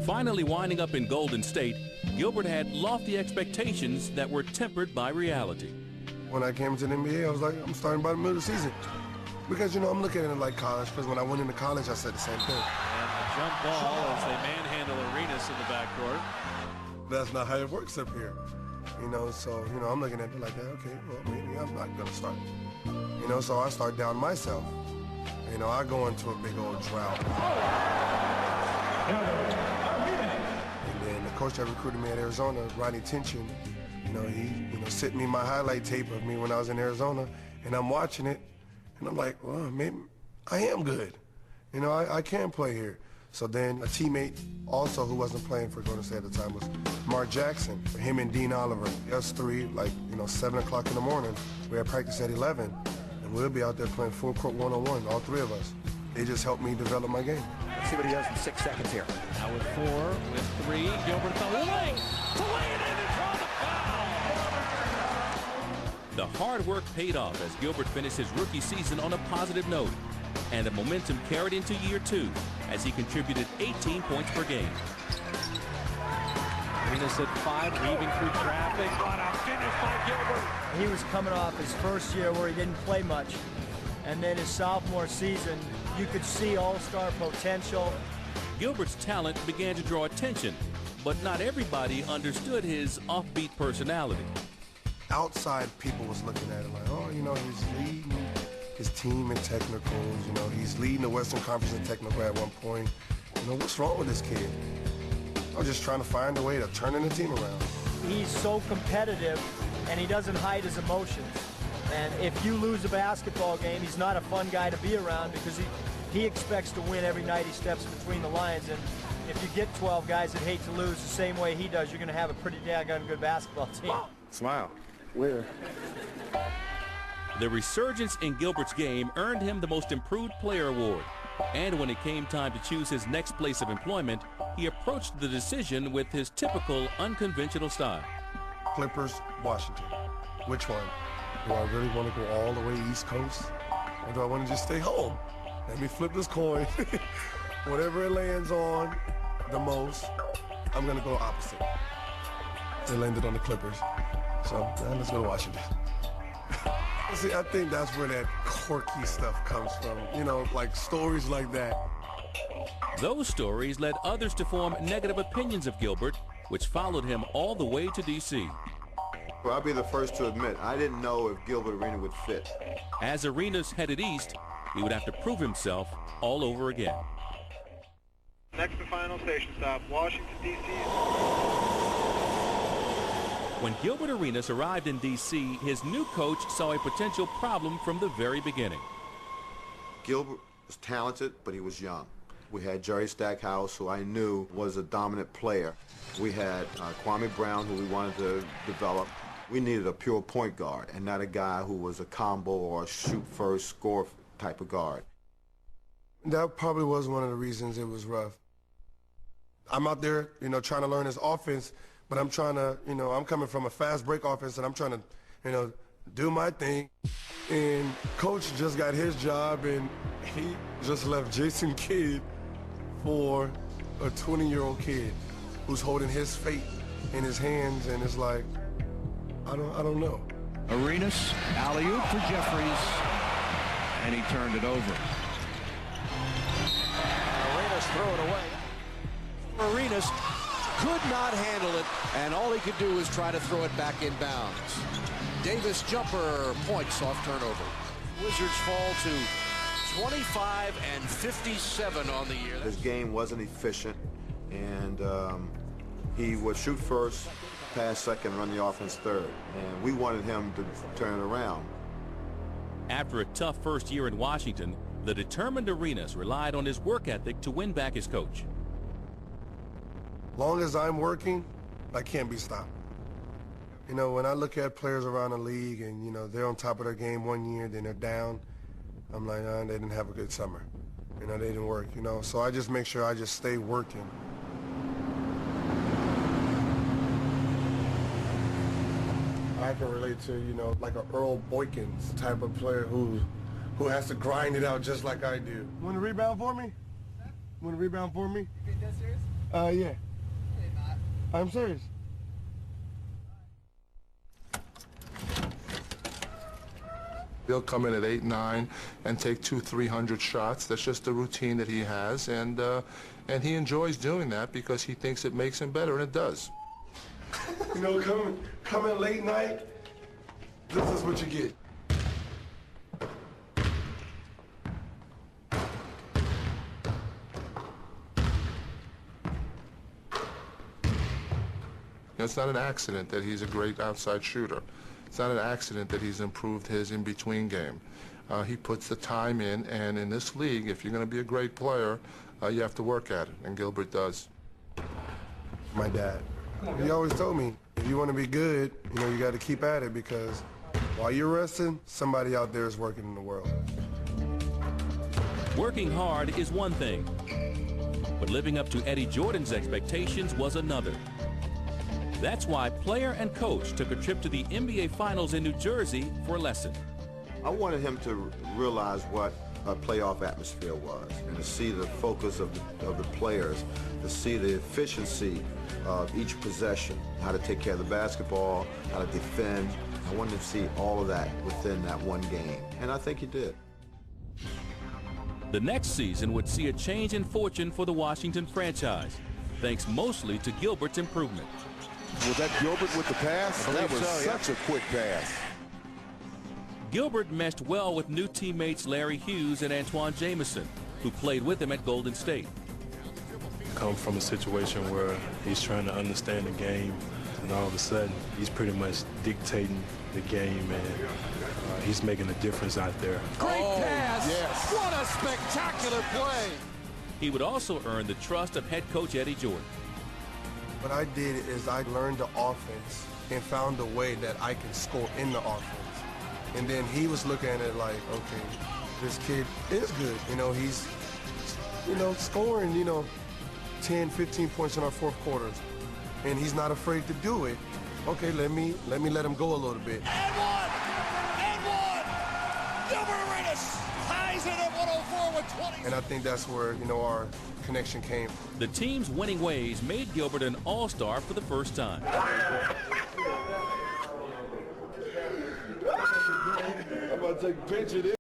Finally winding up in Golden State, Gilbert had lofty expectations that were tempered by reality. When I came to the NBA, I was like, I'm starting by the middle of the season. Because, you know, I'm looking at it like college, because when I went into college, I said the same thing. And a jump ball as they manhandle Arenas in the backcourt. That's not how it works up here. You know, so, you know, I'm looking at it like that, okay, well, maybe I'm not going to start. You know, so I start down myself. You know, I go into a big old drought. And then the coach that recruited me at Arizona, Rodney Tension, you know, he sent me my highlight tape of me when I was in Arizona, and I'm watching it, and I'm like, well, maybe I am good. You know, I can play here. So then a teammate also who wasn't playing for Golden State at the time was Mark Jackson. Him and Dean Oliver, us three, like, you know, 7 o'clock in the morning. We had practice at 11, and we'll be out there playing full court one-on-one, all three of us. They just helped me develop my game. Let's see what he does in 6 seconds here. Now with 4, with 3, Gilbert the lay to lay it in and draw the foul. The hard work paid off as Gilbert finished his rookie season on a positive note, and the momentum carried into year 2 as he contributed 18 points per game. Arenas at 5, weaving through traffic. What a finish by Gilbert. He was coming off his first year where he didn't play much, and then his sophomore season, you could see all-star potential. Gilbert's talent began to draw attention, but not everybody understood his offbeat personality. Outside people was looking at it like, oh, you know, he's leading his team in technicals, you know, he's leading the Western Conference in technical at one point. You know, what's wrong with this kid? I was just trying to find a way to turn the team around. He's so competitive, and he doesn't hide his emotions. And if you lose a basketball game, he's not a fun guy to be around because he expects to win every night he steps between the lines. And if you get 12 guys that hate to lose the same way he does, you're going to have a pretty daggone good basketball team. Smile. Where? The resurgence in Gilbert's game earned him the Most Improved Player award. And when it came time to choose his next place of employment, he approached the decision with his typical unconventional style. Clippers, Washington. Which one? Do I really want to go all the way East Coast? Or do I want to just stay home? Let me flip this coin. Whatever it lands on the most, I'm going to go opposite. It landed on the Clippers. So, let's go to Washington. See, I think that's where that quirky stuff comes from. You know, like stories like that. Those stories led others to form negative opinions of Gilbert, which followed him all the way to D.C. Well, I'll be the first to admit, I didn't know if Gilbert Arenas would fit. As Arenas headed east, he would have to prove himself all over again. Next and final station stop, Washington, D.C. When Gilbert Arenas arrived in D.C., his new coach saw a potential problem from the very beginning. Gilbert was talented, but he was young. We had Jerry Stackhouse, who I knew was a dominant player. We had Kwame Brown, who we wanted to develop. We needed a pure point guard and not a guy who was a combo or a shoot first, score type of guard. That probably was one of the reasons it was rough. I'm out there, you know, trying to learn his offense, but I'm trying to, you know, I'm coming from a fast break offense and I'm trying to, you know, do my thing. And coach just got his job and he just left Jason Kidd for a 20-year-old kid who's holding his fate in his hands, and it's like, I don't know. Arenas, alley-oop for Jeffries, and he turned it over. Arenas throw it away. Arenas could not handle it, and all he could do was try to throw it back in bounds. Davis jumper, points off turnover. Wizards fall to 25 and 57 on the year. His game wasn't efficient, and he would shoot first, pass second, run the offense third. And we wanted him to turn it around. After a tough first year in Washington, the determined Arenas relied on his work ethic to win back his coach. Long as I'm working, I can't be stopped. You know, when I look at players around the league and, you know, they're on top of their game one year, then they're down, I'm like, they didn't have a good summer. You know, they didn't work, you know. So I just make sure I just stay working. I can relate to, you know, like a Earl Boykins type of player who has to grind it out just like I do. Want to rebound for me? Want to rebound for me? You dead serious? Yeah. I'm serious. He'll come in at 8-9 and take 200-300 shots. That's just the routine that he has, and he enjoys doing that because he thinks it makes him better, and it does. You know, coming late night, this is what you get. It's not an accident that he's a great outside shooter. It's not an accident that he's improved his in-between game. He puts the time in, and in this league, if you're going to be a great player, you have to work at it, and Gilbert does. My dad, he always told me, if you want to be good, you know, you got to keep at it, because while you're resting, somebody out there is working in the world. Working hard is one thing, but living up to Eddie Jordan's expectations was another. That's why player and coach took a trip to the NBA Finals in New Jersey for a lesson. I wanted him to realize what a playoff atmosphere was, and to see the focus of the players, to see the efficiency of each possession, how to take care of the basketball, how to defend. I wanted to see all of that within that one game, and I think he did. The next season would see a change in fortune for the Washington franchise, thanks mostly to Gilbert's improvement. Was that Gilbert with the pass? That was such a quick pass. Gilbert meshed well with new teammates Larry Hughes and Antoine Jamison, who played with him at Golden State. Come from a situation where he's trying to understand the game, and all of a sudden he's pretty much dictating the game, and he's making a difference out there. Great pass! Yes. What a spectacular play! He would also earn the trust of head coach Eddie Jordan. What I did is I learned the offense and found a way that I can score in the offense. And then he was looking at it like, okay, this kid is good. You know, he's, you know, scoring, you know, 10, 15 points in our fourth quarters. And he's not afraid to do it. Okay, let me let him go a little bit. And one! Gilbert ties it at 104 with 20. And I think that's where, you know, our connection came. The team's winning ways made Gilbert an all-star for the first time. I'm about to take a picture of this.